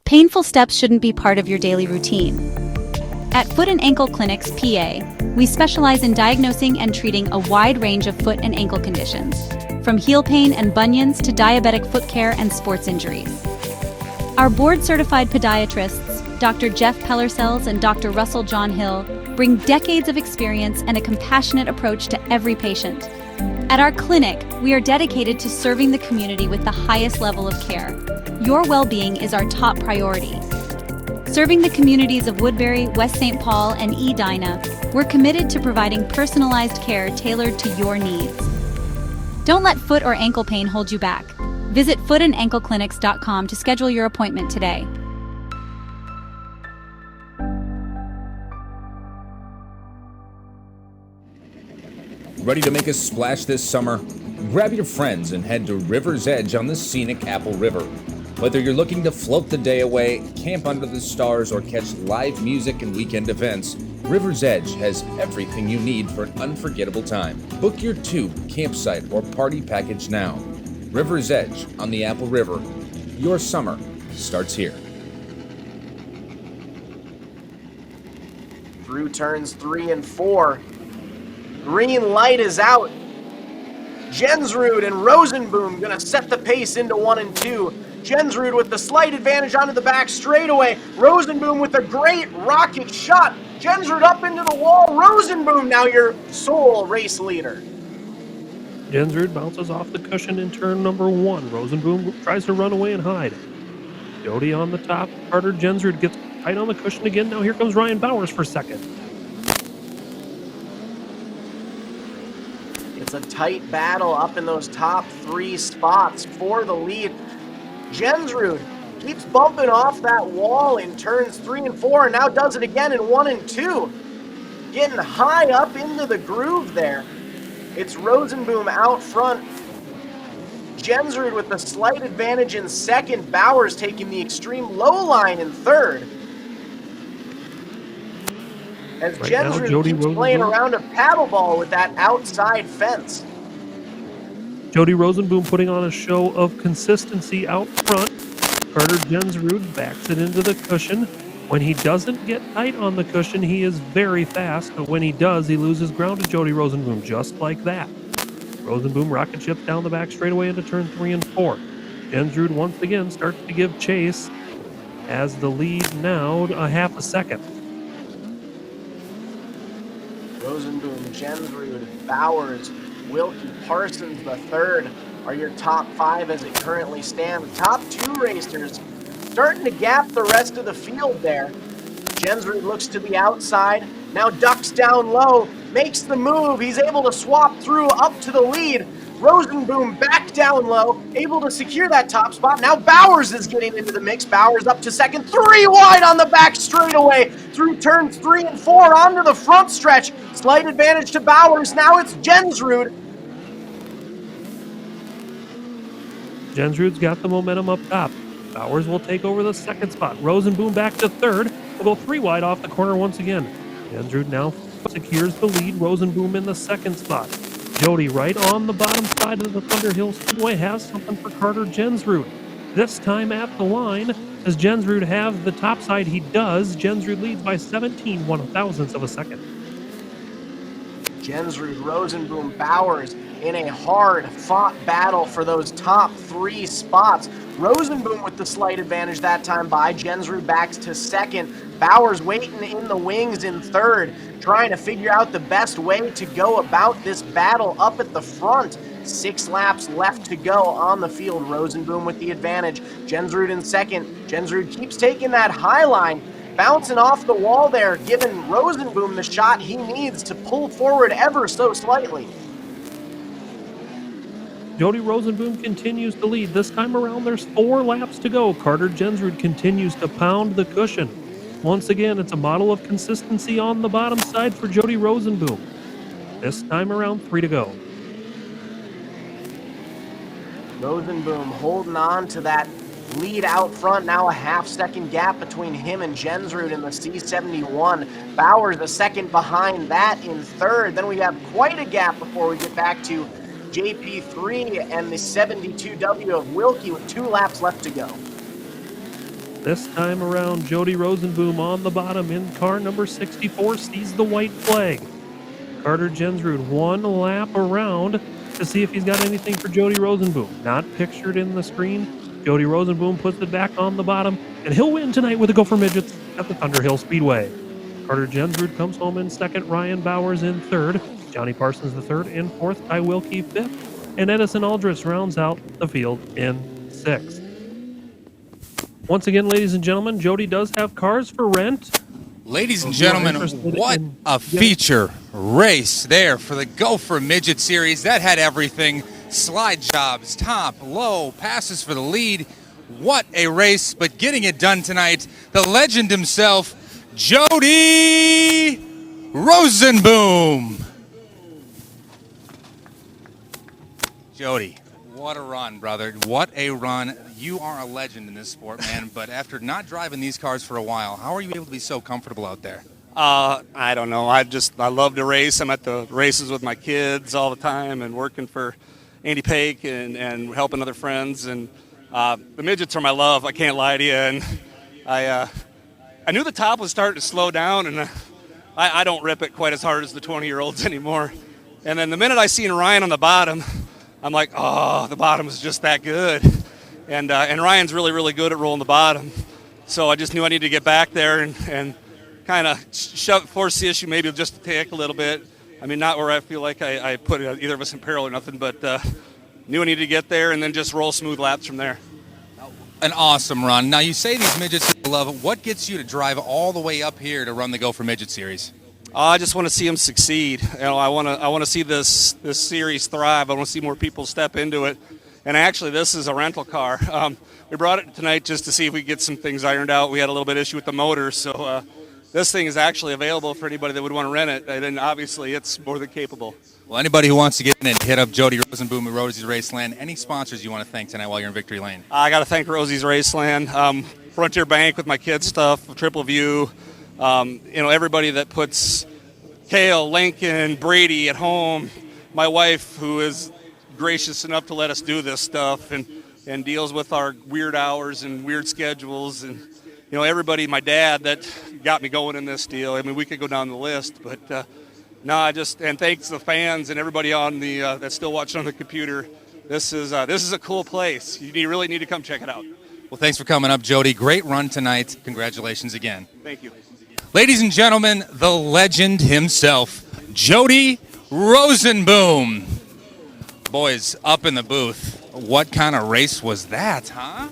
Painful steps shouldn't be part of your daily routine. At Foot and Ankle Clinics, PA, we specialize in diagnosing and treating a wide range of foot and ankle conditions, from heel pain and bunions to diabetic foot care and sports injuries. Our board-certified podiatrists, Dr. Jeff Pellercells and Dr. Russell John Hill, bring decades of experience and a compassionate approach to every patient. At our clinic, we are dedicated to serving the community with the highest level of care. Your well-being is our top priority. Serving the communities of Woodbury, West St. Paul, and Edina, we're committed to providing personalized care tailored to your needs. Don't let foot or ankle pain hold you back. Visit footandankleclinics.com to schedule your appointment today. Ready to make a splash this summer? Grab your friends and head to River's Edge on the scenic Apple River. Whether you're looking to float the day away, camp under the stars, or catch live music and weekend events, River's Edge has everything you need for an unforgettable time. Book your tube, campsite, or party package now. River's Edge on the Apple River. Your summer starts here. Through turns 3 and 4. Green light is out. Jensrud and Rosenboom gonna set the pace into 1 and 2. Jensrud with the slight advantage onto the back straightaway. Rosenboom with a great rocket shot. Jensrud up into the wall. Rosenboom now your sole race leader. Jensrud bounces off the cushion in turn number 1. Rosenboom tries to run away and hide. Jody on the top. Carter Jensrud gets tight on the cushion again. Now here comes Ryan Bowers for second. It's a tight battle up in those top 3 spots for the lead. Jensrud keeps bumping off that wall in turns 3 and 4, and now does it again in 1 and 2. Getting high up into the groove there. It's Rosenboom out front. Jensrud with the slight advantage in second. Bowers taking the extreme low line in third. As Right Jensrud now, Jody keeps playing Rosenboom. around a paddleball with that outside fence. Jody Rosenboom putting on a show of consistency out front. Carter Jensrud backs it into the cushion. When he doesn't get tight on the cushion, he is very fast, but when he does, he loses ground to Jody Rosenboom, just like that. Rosenboom rocket ships down the back straightaway into turn 3 and 4. Jensrud once again starts to give chase, as the lead now a half a second. Rosenboom, Jensrud, Bowers, Wilkie, Parsons the third are your top 5 as it currently stands. Top 2 racers starting to gap the rest of the field there. Jensrud looks to the outside, now ducks down low, makes the move. He's able to swap through up to the lead. Rosenboom back down low, able to secure that top spot. Now Bowers is getting into the mix. Bowers up to second, 3 wide on the back straightaway through turns 3 and 4 onto the front stretch. Slight advantage to Bowers. Now it's Jensrud. Jensrud's got the momentum up top. Bowers will take over the second spot. Rosenboom back to third. Will go 3 wide off the corner once again. Jensrud now secures the lead. Rosenboom in the second spot. Jody right on the bottom side of the Thunder Hill Speedway has something for Carter Jensrud. This time at the line, does Jensrud have the top side? He does. Jensrud leads by 17 1/1000ths of a second. Jensrud, Rosenboom, Bowers in a hard-fought battle for those top 3 spots. Rosenboom with the slight advantage that time by. Jensrud backs to second. Bowers waiting in the wings in third, trying to figure out the best way to go about this battle up at the front. 6 laps left to go on the field. Rosenboom with the advantage. Jensrud in second. Jensrud keeps taking that high line, bouncing off the wall there, giving Rosenboom the shot he needs to pull forward ever so slightly. Jody Rosenboom continues to lead. This time around, there's 4 laps to go. Carter Jensrud continues to pound the cushion. Once again, it's a model of consistency on the bottom side for Jody Rosenboom. This time around, 3 to go. Rosenboom holding on to that lead out front. Now a half-second gap between him and Jensrud in the C71. Bowers a second behind that in third. Then we have quite a gap before we get back to JP3 and the 72W of Wilkie with 2 laps left to go. This time around, Jody Rosenboom on the bottom in car number 64 sees the white flag. Carter Jensrud one lap around to see if he's got anything for Jody Rosenboom. Not pictured in the screen. Jody Rosenboom puts it back on the bottom, and he'll win tonight with the Gopher Midgets at the Thunder Hill Speedway. Carter Jensrud comes home in second, Ryan Bowers in third, Johnny Parsons the third in fourth, Ty Wilkie fifth, and Edison Aldrich rounds out the field in sixth. Once again, ladies and gentlemen, Jody does have cars for rent. Ladies and gentlemen, what a feature race there for the Gopher Midget Series. That had everything. Slide jobs, top, low, passes for the lead. What a race, but getting it done tonight, the legend himself, Jody Rosenboom. Jody, what a run, brother. What a run. You are a legend in this sport, man, but after not driving these cars for a while, how are you able to be so comfortable out there? I don't know. I love to race. I'm at the races with my kids all the time and working for Andy Pake and helping other friends. And the midgets are my love. I can't lie to you. And I knew the top was starting to slow down, and I don't rip it quite as hard as the 20-year-olds anymore. And then the minute I seen Ryan on the bottom, I'm like, oh, the bottom is just that good. And Ryan's really, really good at rolling the bottom. So I just knew I needed to get back there and kind of force the issue maybe just to take a little bit. I mean, not where I feel like I put either of us in peril or nothing, but knew I needed to get there and then just roll smooth laps from there. An awesome run. Now, you say these midgets you love. What gets you to drive all the way up here to run the Gopher Midget Series? I just want to see them succeed. You know, I want to see this series thrive. I want to see more people step into it. And actually, this is a rental car. We brought it tonight just to see if we could get some things ironed out. We had a little bit of issue with the motor, so this thing is actually available for anybody that would want to rent it. And then obviously, it's more than capable. Well, anybody who wants to get in and hit up Jody Rosenboom at Rosie's Raceland, any sponsors you want to thank tonight while you're in Victory Lane? I got to thank Rosie's Raceland, Frontier Bank with my kids' stuff, Triple View, everybody that puts Kale, Lincoln, Brady at home, my wife who is gracious enough to let us do this stuff and deals with our weird hours and weird schedules, and everybody, my dad that got me going in this deal. I mean, we could go down the list, but and thanks to the fans and everybody on the that's still watching on the computer. This is a cool place. You really need to come check it out. Well, thanks for coming up, Jody. Great run tonight. Congratulations again. Thank you. Ladies and gentlemen, the legend himself, Jody Rosenboom. Boys, up in the booth, what kind of race was that, huh?